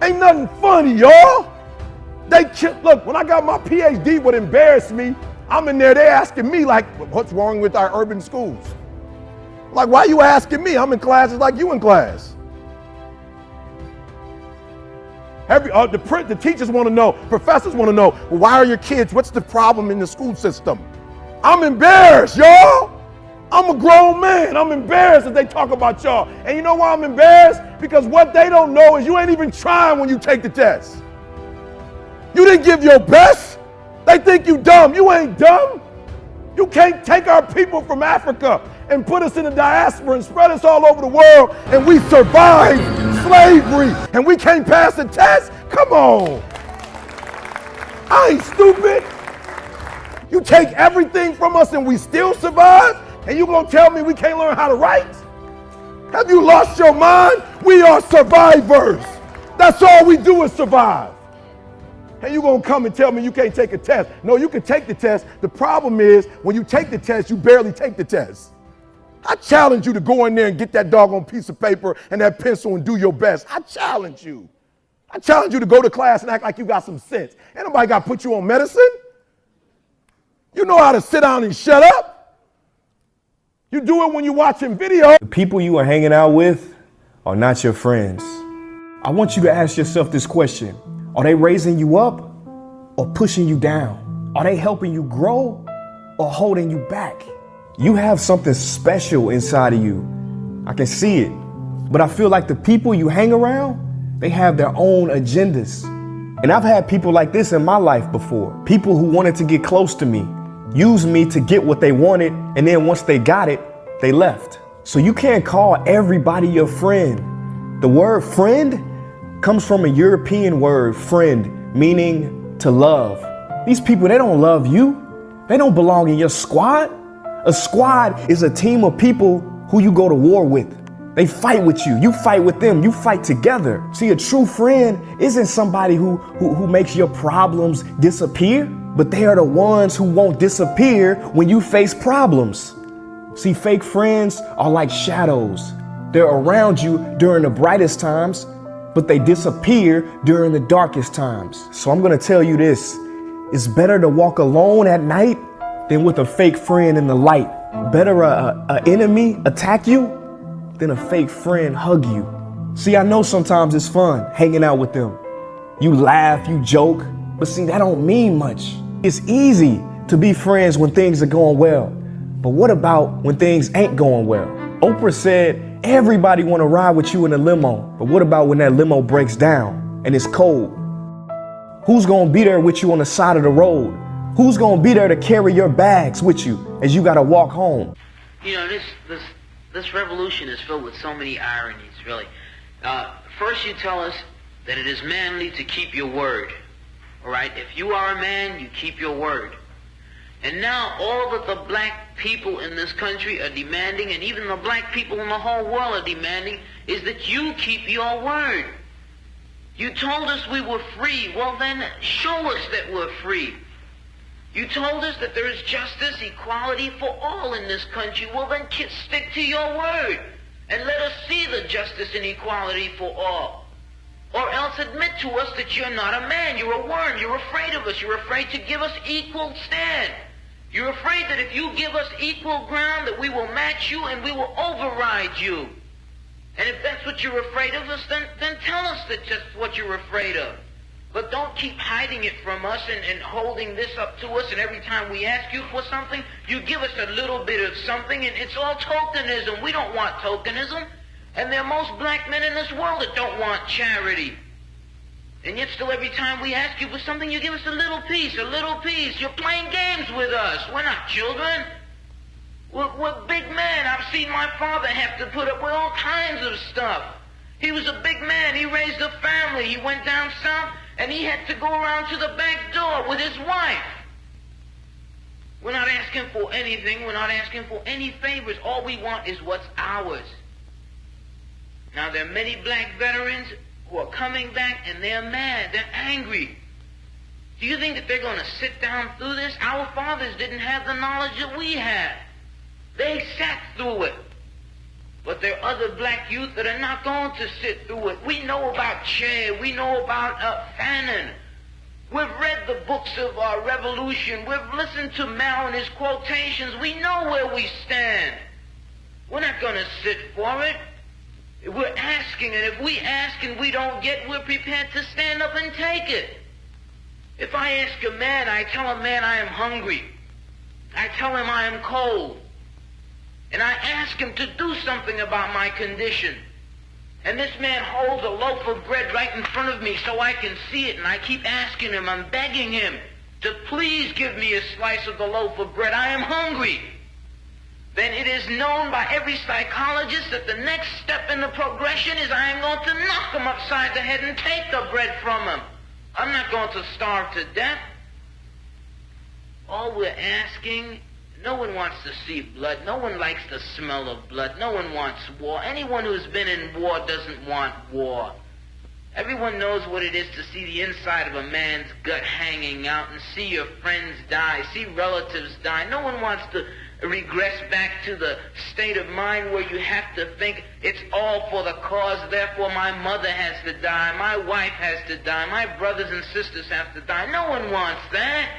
Ain't nothing funny, y'all. Look, when I got my PhD, what embarrassed me, I'm in there, they asking me like, what's wrong with our urban schools? Like, why you asking me? I'm in classes like you in class. The teachers want to know, professors want to know, well, why are your kids, what's the problem in the school system? I'm embarrassed, y'all. I'm a grown man. I'm embarrassed that they talk about y'all. And you know why I'm embarrassed? Because what they don't know is you ain't even trying when you take the test. You didn't give your best. They think you dumb. You ain't dumb. You can't take our people from Africa and put us in the diaspora and spread us all over the world and we survived slavery and we can't pass the test? Come on. I ain't stupid. You take everything from us and we still survive? And you gonna tell me we can't learn how to write? Have you lost your mind? We are survivors. That's all we do is survive. And you gonna come and tell me you can't take a test. No, you can take the test. The problem is when you take the test, you barely take the test. I challenge you to go in there and get that doggone piece of paper and that pencil and do your best. I challenge you. I challenge you to go to class and act like you got some sense. Ain't nobody got to put you on medicine. You know how to sit down and shut up. You do it when you're watching video. The people you are hanging out with are not your friends. I want you to ask yourself this question. Are they raising you up or pushing you down? Are they helping you grow or holding you back? You have something special inside of you. I can see it. But I feel like the people you hang around, they have their own agendas. And I've had people like this in my life before. People who wanted to get close to me, use me to get what they wanted, and then once they got it, they left. So you can't call everybody your friend. The word friend comes from a European word, friend, meaning to love. These people, they don't love you. They don't belong in your squad. A squad is a team of people who you go to war with. They fight with you. You fight with them. You fight together. See, a true friend isn't somebody who makes your problems disappear, but they are the ones who won't disappear when you face problems. See, fake friends are like shadows. They're around you during the brightest times, but they disappear during the darkest times. So I'm gonna tell you this, it's better to walk alone at night than with a fake friend in the light. Better an enemy attack you than a fake friend hug you. See, I know sometimes it's fun hanging out with them. You laugh, you joke, but see, that don't mean much. It's easy to be friends when things are going well, but what about when things ain't going well? Oprah said, everybody wanna ride with you in a limo, but what about when that limo breaks down and it's cold? Who's gonna be there with you on the side of the road? Who's gonna be there to carry your bags with you as you gotta walk home? You know, this revolution is filled with so many ironies, really. First you tell us that it is manly to keep your word. All right, if you are a man, you keep your word. And now all that the black people in this country are demanding, and even the black people in the whole world are demanding, is that you keep your word. You told us we were free. Well then, show us that we're free. You told us that there is justice, equality for all in this country. Well then, stick to your word and let us see the justice and equality for all. Or else admit to us that you're not a man, you're a worm, you're afraid of us, you're afraid to give us equal stand. You're afraid that if you give us equal ground that we will match you and we will override you. And if that's what you're afraid of us, then tell us that just what you're afraid of. But don't keep hiding it from us and holding this up to us, and every time we ask you for something, you give us a little bit of something, and it's all tokenism. We don't want tokenism. And there are most black men in this world that don't want charity. And yet still every time we ask you for something, you give us a little piece, a little piece. You're playing games with us. We're not children. We're big men. I've seen my father have to put up with all kinds of stuff. He was a big man. He raised a family. He went down south, and he had to go around to the back door with his wife. We're not asking for anything. We're not asking for any favors. All we want is what's ours. Now, there are many black veterans who are coming back, and they're mad. They're angry. Do you think that they're going to sit down through this? Our fathers didn't have the knowledge that we have. They sat through it. But there are other black youth that are not going to sit through it. We know about Che. We know about Fanon. We've read the books of our revolution. We've listened to Mao and his quotations. We know where we stand. We're not going to sit for it. We're asking, and if we ask and we don't get, we're prepared to stand up and take it. If I ask a man, I tell a man I am hungry. I tell him I am cold. And I ask him to do something about my condition. And this man holds a loaf of bread right in front of me so I can see it, and I keep asking him, I'm begging him to please give me a slice of the loaf of bread. I am hungry. Then it is known by every psychologist that the next step in the progression is I am going to knock him upside the head and take the bread from him. I'm not going to starve to death. All we're asking, no one wants to see blood. No one likes the smell of blood. No one wants war. Anyone who's been in war doesn't want war. Everyone knows what it is to see the inside of a man's gut hanging out and see your friends die, see relatives die. No one wants to regress back to the state of mind where you have to think it's all for the cause, therefore my mother has to die, my wife has to die, my brothers and sisters have to die. No one wants that.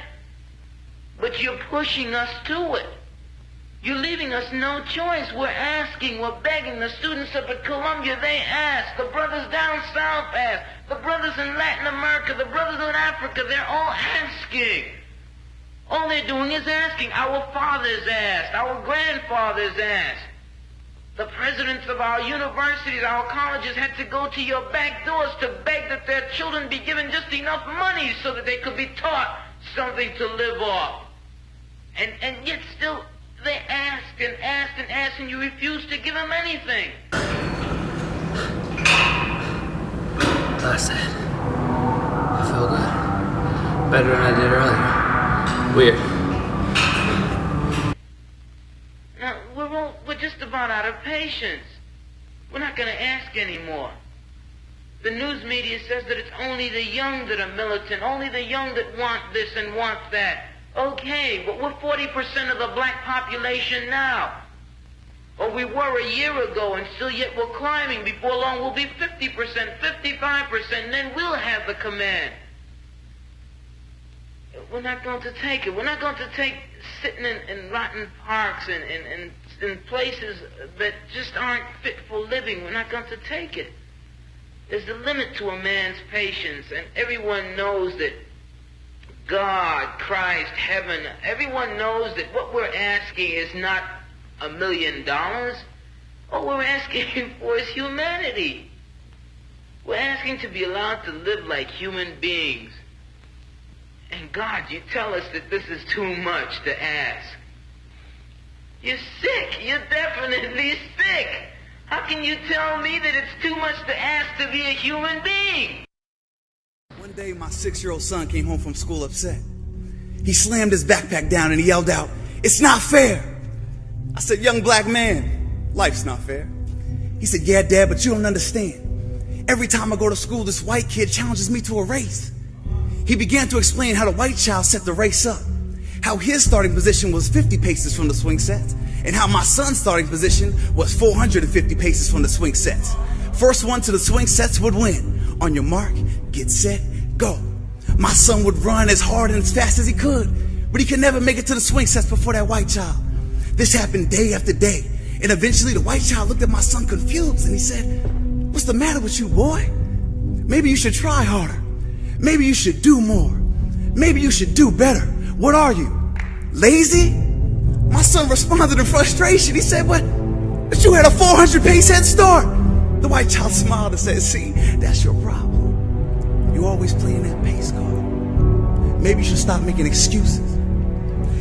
But you're pushing us to it. You're leaving us no choice. We're asking, we're begging. The students up at Columbia, they ask. The brothers down south ask. The brothers in Latin America, the brothers in Africa, they're all asking. All they're doing is asking. Our fathers asked. Our grandfathers asked. The presidents of our universities, our colleges had to go to your back doors to beg that their children be given just enough money so that they could be taught something to live off. And yet still they ask and ask and ask, and you refuse to give them anything. That's it. I feel good. Better than I did earlier. Weird. Now, we're just about out of patience. We're not going to ask anymore. The news media says that it's only the young that are militant, only the young that want this and want that. Okay, but we're 40% of the black population now. Or we were a year ago, and still yet we're climbing. Before long we'll be 50%, 55%, and then we'll have the command. We're not going to take it. We're not going to take sitting in rotten parks and in places that just aren't fit for living. We're not going to take it. There's a limit to a man's patience, and everyone knows that God, Christ, heaven, everyone knows that what we're asking is not $1 million. All we're asking for is humanity. We're asking to be allowed to live like human beings. And God, you tell us that this is too much to ask. You're sick. You're definitely sick. How can you tell me that it's too much to ask to be a human being? One day, my 6-year-old son came home from school upset. He slammed his backpack down and he yelled out, "It's not fair." I said, "Young black man, life's not fair." He said, "Yeah, Dad, but you don't understand. Every time I go to school, this white kid challenges me to a race." He began to explain how the white child set the race up, how his starting position was 50 paces from the swing sets, and how my son's starting position was 450 paces from the swing sets. First one to the swing sets would win. On your mark, get set, go. My son would run as hard and as fast as he could, but he could never make it to the swing sets before that white child. This happened day after day, and eventually the white child looked at my son confused and he said, "What's the matter with you, boy? Maybe you should try harder. Maybe you should do more. Maybe you should do better. What are you, lazy?" My son responded in frustration. He said, "But you had a 400 pace head start." The white child smiled and said, "See, that's your problem. You always playing that pace card. Maybe you should stop making excuses."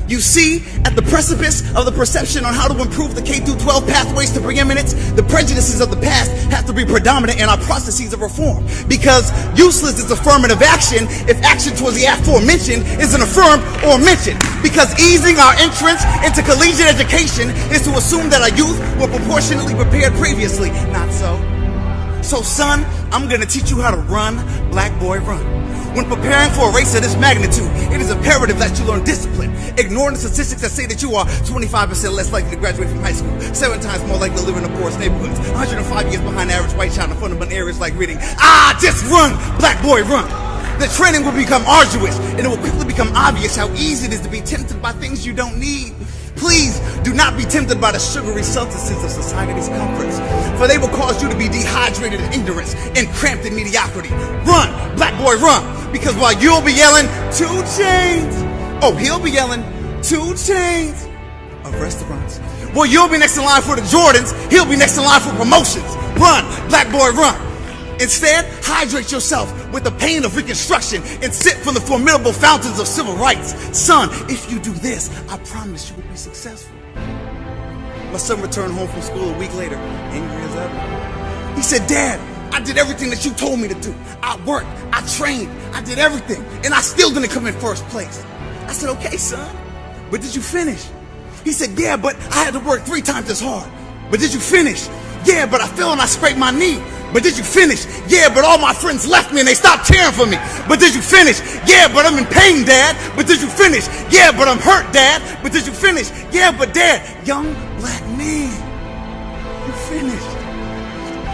You see, at the precipice of the perception on how to improve the K-12 pathways to preeminence, the prejudices of the past have to be predominant in our processes of reform. Because useless is affirmative action if action towards the aforementioned isn't affirmed or mentioned. Because easing our entrance into collegiate education is to assume that our youth were proportionately prepared previously. Not so. So son, I'm gonna teach you how to run, black boy, run. When preparing for a race of this magnitude, it is imperative that you learn discipline. Ignoring the statistics that say that you are 25% less likely to graduate from high school, 7 times more likely to live in the poorest neighborhoods, 105 years behind the average white child in fundamental areas like reading. Just run, black boy, run. The training will become arduous, and it will quickly become obvious how easy it is to be tempted by things you don't need. Please do not be tempted by the sugary substances of society's comforts, for they will cause you to be dehydrated in ignorance and cramped in mediocrity. Run, black boy, run, because while you'll be yelling 2 Chainz, he'll be yelling 2 Chainz of restaurants. While you'll be next in line for the Jordans, he'll be next in line for promotions. Run, black boy, run. Instead, hydrate yourself with the pain of Reconstruction and sip from the formidable fountains of civil rights. Son, if you do this, I promise you will be successful. My son returned home from school a week later, angry as ever. He said, Dad, I did everything that you told me to do. I worked, I trained, I did everything, and I still didn't come in first place. I said, okay, son, but did you finish? He said, yeah, but I had to work 3 times as hard. But did you finish? Yeah, but I fell and I scraped my knee. But did you finish? Yeah, but all my friends left me and they stopped cheering for me. But did you finish? Yeah, but I'm in pain, Dad. But did you finish? Yeah, but I'm hurt, Dad. But did you finish? Yeah, but Dad, young black man, you finished.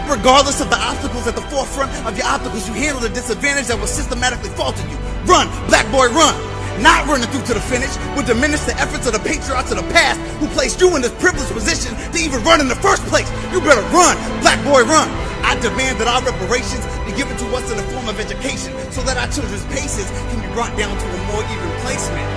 Regardless of the obstacles at the forefront of your obstacles, you handled a disadvantage that was systematically fault to you. Run, black boy, run. Not running through to the finish would diminish the efforts of the patriots of the past who placed you in this privileged position to even run in the first place. You better run, black boy, run. I demand that our reparations be given to us in the form of education so that our children's paces can be brought down to a more even placement.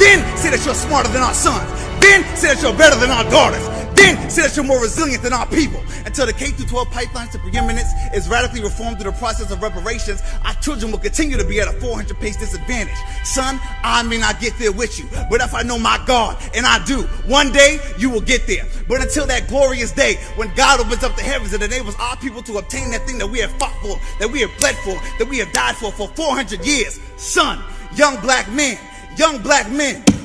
Then say that you're smarter than our sons. Then say that you're better than our daughters. Then say that you're more resilient than our people. Until the K-12 pipelines to preeminence is radically reformed through the process of reparations, our children will continue to be at a 400-pace disadvantage. Son, I may not get there with you, but if I know my God, and I do, one day you will get there. But until that glorious day when God opens up the heavens and enables our people to obtain that thing that we have fought for, that we have bled for, that we have died for 400 years, son, young black men,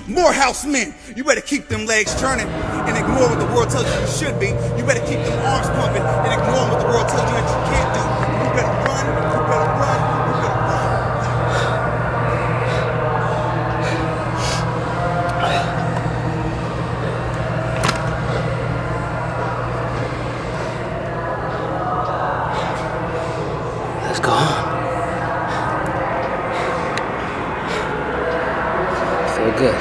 Morehouse men, you better keep them legs turning and ignore what the world tells you you should be. You better keep them arms pumping and ignore what the world tells you that you can't do. You better run, you better run, you better run. Let's go home. Feel good.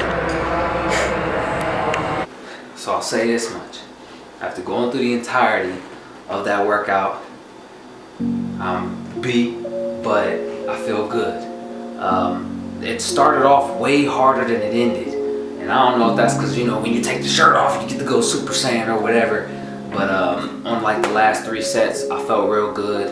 So I'll say this much. After going through the entirety of that workout, I'm beat, but I feel good. It started off way harder than it ended. And I don't know if that's because, when you take the shirt off, you get to go Super Saiyan or whatever. But on like the last 3 sets, I felt real good.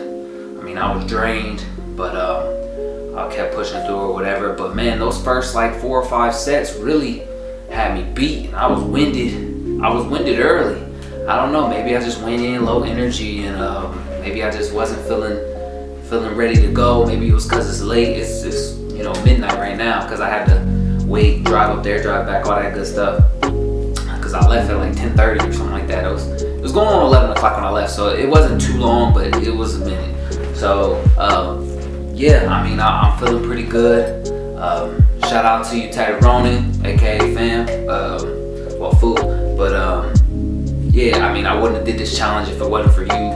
I mean, I was drained, but I kept pushing through or whatever. But man, those first like 4 or 5 sets really had me beat. I was winded. I was winded early. I don't know, maybe I just went in low energy and maybe I just wasn't feeling ready to go. Maybe it was because it's late. It's midnight right now because I had to wait, drive up there, drive back, all that good stuff. Because I left at like 10:30 or something like that. It was going on 11 o'clock when I left, so it wasn't too long, but it was a minute. So yeah, I mean, I'm feeling pretty good. Shout out to you, Tatted Ronin, aka fam. Fool. But yeah, I mean, I wouldn't have did this challenge if it wasn't for you,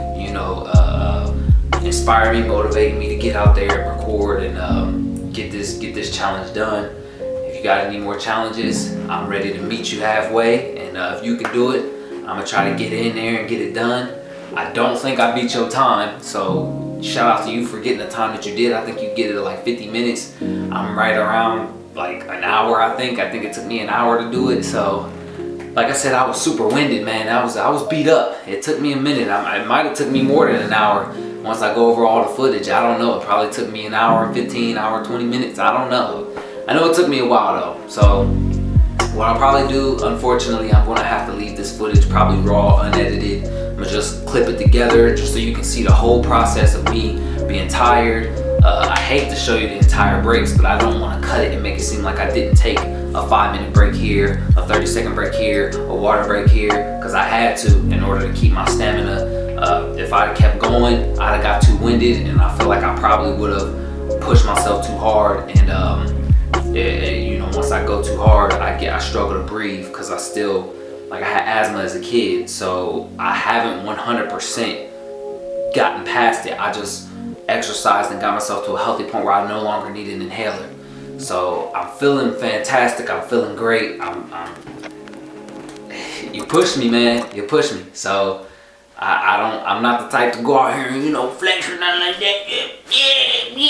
inspiring me, motivating me to get out there and record and get this challenge done. If you got any more challenges, I'm ready to meet you halfway, and if you can do it, I'm gonna try to get in there and get it done. I don't think I beat your time, so shout out to you for getting the time that you did. I think you get it at like 50 minutes. I'm right around like an hour, I think it took me an hour to do it. So like I said, I was super winded, man. I was beat up. It took me a minute. It might have took me more than an hour once I go over all the footage. I don't know. It probably took me an hour and 15, hour, 20 minutes. I don't know. I know it took me a while though. So what I'll probably do, unfortunately, I'm gonna have to leave this footage probably raw, unedited. I'm gonna just clip it together just so you can see the whole process of me being tired. I hate to show you the entire breaks, but I don't want to cut it and make it seem like I didn't take a 5-minute break here, a 30-second break here, a water break here, because I had to in order to keep my stamina. If I kept going, I'd have got too winded, and I feel like I probably would have push myself too hard, and you know, once I go too hard, I struggle to breathe because I still, like, I had asthma as a kid, so I haven't 100% gotten past it. I just exercised and got myself to a healthy point where I no longer need an inhaler. So I'm feeling fantastic. I'm feeling great. You push me, man. You push me. So I'm not the type to go out here and, you know, flex or nothing like that. Yeah.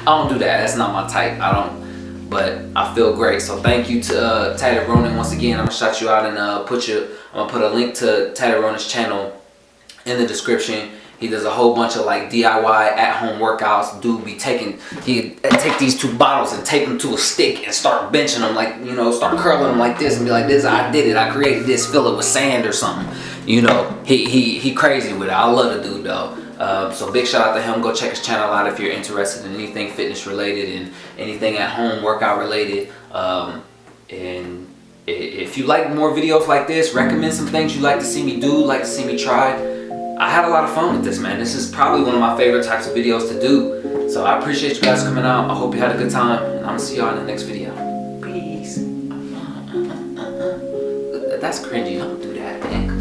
I don't do that. That's not my type. But I feel great. So thank you to Tatted Ronin once again. I'm gonna shout you out and I'm gonna put a link to Tatted Ronin's channel in the description. He does a whole bunch of like DIY at-home workouts. Dude be he'd take these 2 bottles and tape them to a stick and start benching them, like, you know, start curling them like this and be like, this, I did it, I created this, fill it with sand or something. You know, he crazy with it. I love the dude though. So big shout out to him. Go check his channel out if you're interested in anything fitness related and anything at home workout related. And if you like more videos like this, recommend some things you like to see me do, like to see me try. I had a lot of fun with this, man. This is probably one of my favorite types of videos to do. So I appreciate you guys coming out. I hope you had a good time, and I'm gonna see y'all in the next video. Peace. That's cringy. Don't do that, man.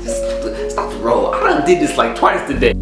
Just stop the roll. I done did this like twice today.